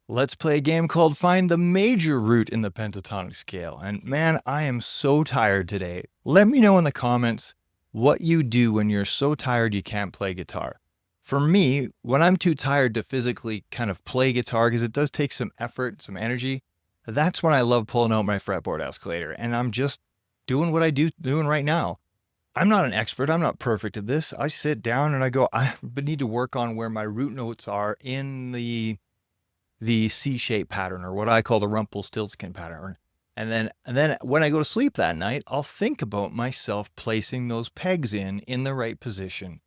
Let's play a game called Find the Major Root in the Pentatonic Scale. And man, I am so tired today. Let me know in the comments what you do when you're so tired you can't play guitar. For me, when I'm too tired to physically kind of play guitar, because it does take some effort, some energy, that's when I love pulling out my fretboard escalator. And I'm just doing what doing right now. I'm not an expert. I'm not perfect at this. I sit down and I go, I need to work on where my root notes are in the C-shaped pattern, or what I call the Rumpelstiltskin pattern. And then when I go to sleep that night, I'll think about myself placing those pegs in the right position.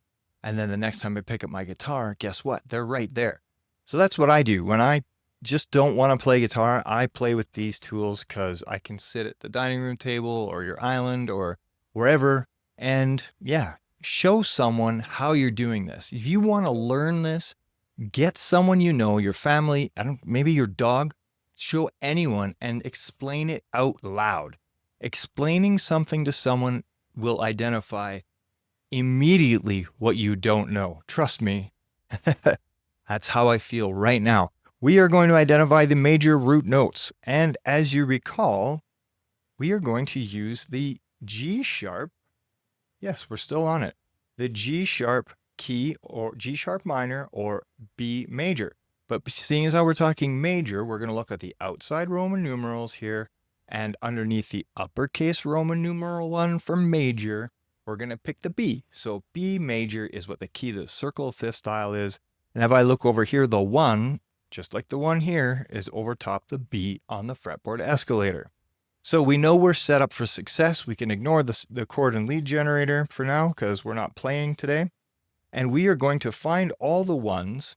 And then the next time I pick up my guitar, guess what? They're right there. So that's what I do. When I just don't want to play guitar, I play with these tools because I can sit at the dining room table or your island or wherever and show someone how you're doing this. If you want to learn this, get someone you know, your family, maybe your dog, show anyone and explain it out loud. Explaining something to someone will identify immediately what you don't know. Trust me. That's how I feel right now. We are going to identify the major root notes. And as you recall, we are going to use the G sharp. Yes, we're still on it. The G sharp key, or G sharp minor, or B major. But seeing as how we're talking major, we're going to look at the outside Roman numerals here, and underneath the uppercase Roman numeral 1 for major, we're going to pick the B. So B major is what the key to the circle of fifth style is. And if I look over here, the 1, just like the 1 here, is over top the B on the fretboard escalator. So we know we're set up for success. We can ignore the chord and lead generator for now because we're not playing today. And we are going to find all the ones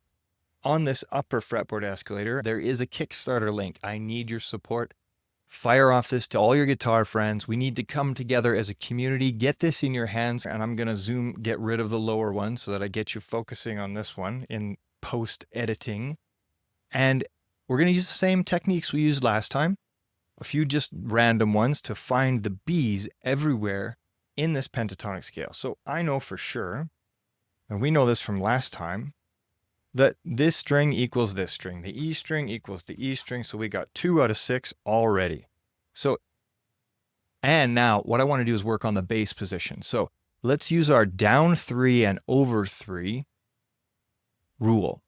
on this upper fretboard escalator. There is a Kickstarter link. I need your support. Fire off this to all your guitar friends. We need to come together as a community. Get this in your hands. And I'm going to get rid of the lower one so that I get you focusing on this one in post-editing. And we're going to use the same techniques we used last time. A few just random ones to find the B's everywhere in this pentatonic scale. So I know for sure, and we know this from last time, that this string equals this string. The E string equals the E string. So we got 2 out of 6 already. And now what I want to do is work on the bass position. So let's use our down 3 and over 3 rule.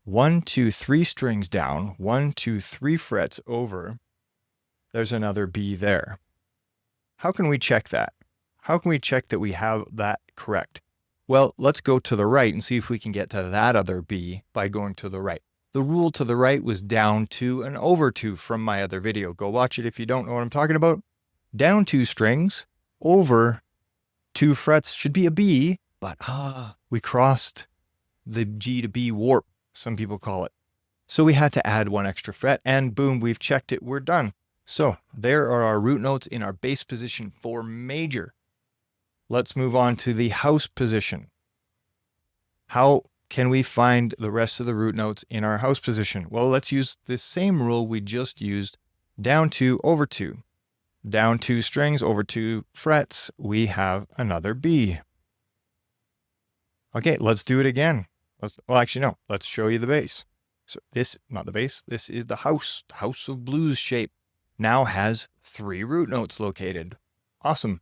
1, 2, 3 strings down, 1, 2, 3 frets over. There's another B there. How can we check that? How can we check that we have that correct? Well, let's go to the right and see if we can get to that other B by going to the right. The rule to the right was down 2 and over 2 from my other video. Go watch it if you don't know what I'm talking about. Down 2 strings, over 2 frets should be a B, but we crossed the G to B warp, some people call it. So we had to add 1 extra fret, and boom, we've checked it, we're done. So there are our root notes in our bass position for major. Let's move on to the house position. How can we find the rest of the root notes in our house position? Well, let's use the same rule we just used. Down 2, over 2. Down 2 strings, over 2 frets, we have another B. Okay, let's do it again. Let's show you the bass. So not the bass, this is the house of blues shape. Now has 3 root notes located. Awesome.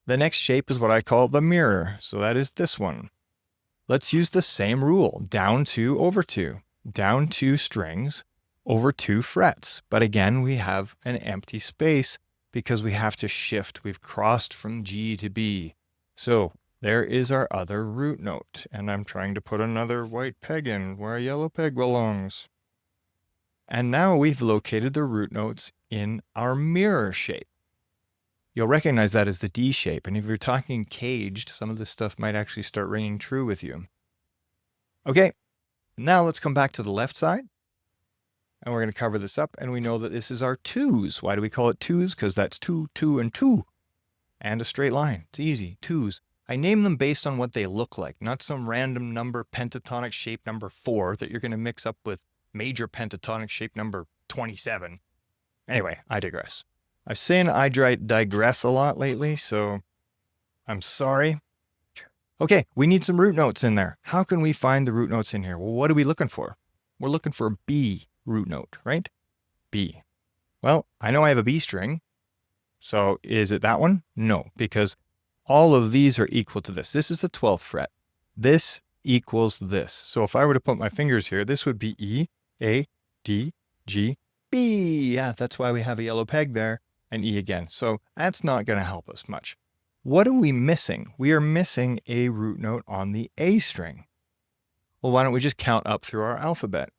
The next shape is what I call the mirror. So that is this one. Let's use the same rule. Down 2, over 2. Down 2 strings, over 2 frets. But again, we have an empty space because we have to shift. We've crossed from G to B. So there is our other root note. And I'm trying to put another white peg in where a yellow peg belongs. And now we've located the root notes in our mirror shape. You'll recognize that as the D shape. And if you're talking caged, some of this stuff might actually start ringing true with you. Okay, now let's come back to the left side. And we're going to cover this up. And we know that this is our 2s. Why do we call it 2s? Because that's 2, 2, and 2. And a straight line. It's easy. 2s. I name them based on what they look like, not some random number pentatonic shape number 4 that you're going to mix up with major pentatonic shape number 27. Anyway, I digress. I've saying I digress a lot lately, so I'm sorry. Okay, we need some root notes in there. How can we find the root notes in here? Well, what are we looking for? We're looking for a B root note, right? B. Well, I know I have a B string. So is it that one? No, because all of these are equal to this. This is the 12th fret. This equals this. So if I were to put my fingers here, this would be E, A, D, G, B. Yeah, that's why we have a yellow peg there, and E again. So that's not going to help us much. What are we missing? We are missing a root note on the A string. Well, why don't we just count up through our alphabet?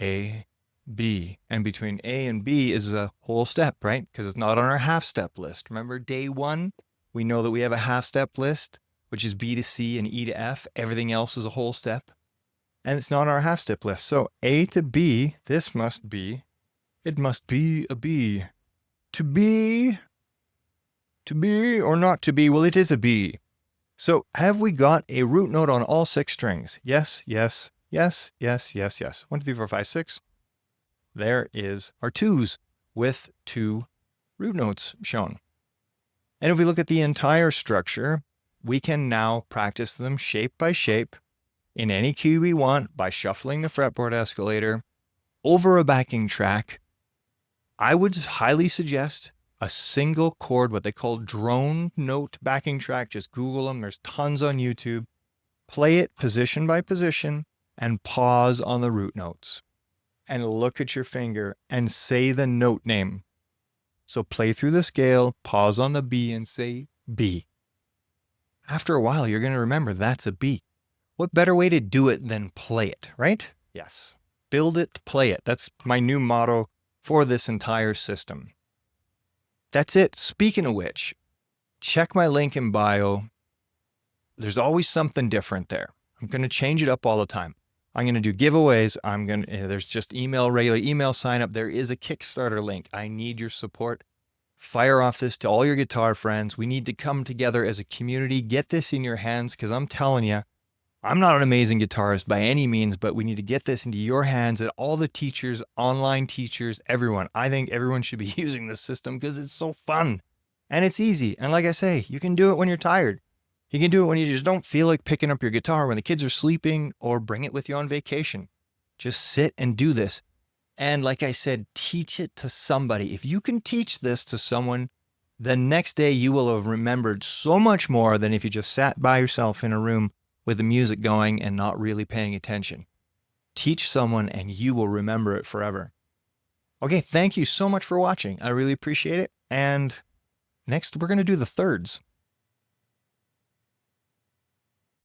A, B. And between A and B is a whole step, right? Because it's not on our half step list. Remember day one? We know that we have a half step list, which is B to C and E to F. Everything else is a whole step. And it's not on our half step list. So A to B, this must be, it must be a B. To be or not to be? Well, it is a B. So have we got a root note on all 6 strings? Yes, yes, yes, yes, yes, yes. 1, 2, 3, 4, 5, 6. There is our 2s with 2 root notes shown. And if we look at the entire structure, we can now practice them shape by shape in any key we want by shuffling the fretboard escalator over a backing track. I would highly suggest a single chord, what they call drone note backing track. Just Google them. There's tons on YouTube. Play it position by position and pause on the root notes. And look at your finger and say the note name. So play through the scale, pause on the B and say B. After a while, you're going to remember that's a B. What better way to do it than play it, right? Yes. Build it, play it. That's my new motto for this entire system. That's it. Speaking of which, check my link in bio. There's always something different there. I'm going to change it up all the time. I'm going to do giveaways. There's just regular email sign up. There is a Kickstarter link. I need your support. Fire off this to all your guitar friends. We need to come together as a community. Get this in your hands, because I'm telling you, I'm not an amazing guitarist by any means, but we need to get this into your hands and all the teachers, online teachers, everyone. I think everyone should be using this system because it's so fun and it's easy. And like I say, you can do it when you're tired. You can do it when you just don't feel like picking up your guitar when the kids are sleeping, or bring it with you on vacation. Just sit and do this. And like I said, teach it to somebody. If you can teach this to someone, the next day you will have remembered so much more than if you just sat by yourself in a room with the music going and not really paying attention. Teach someone and you will remember it forever. Okay, thank you so much for watching. I really appreciate it. And next we're going to do the thirds.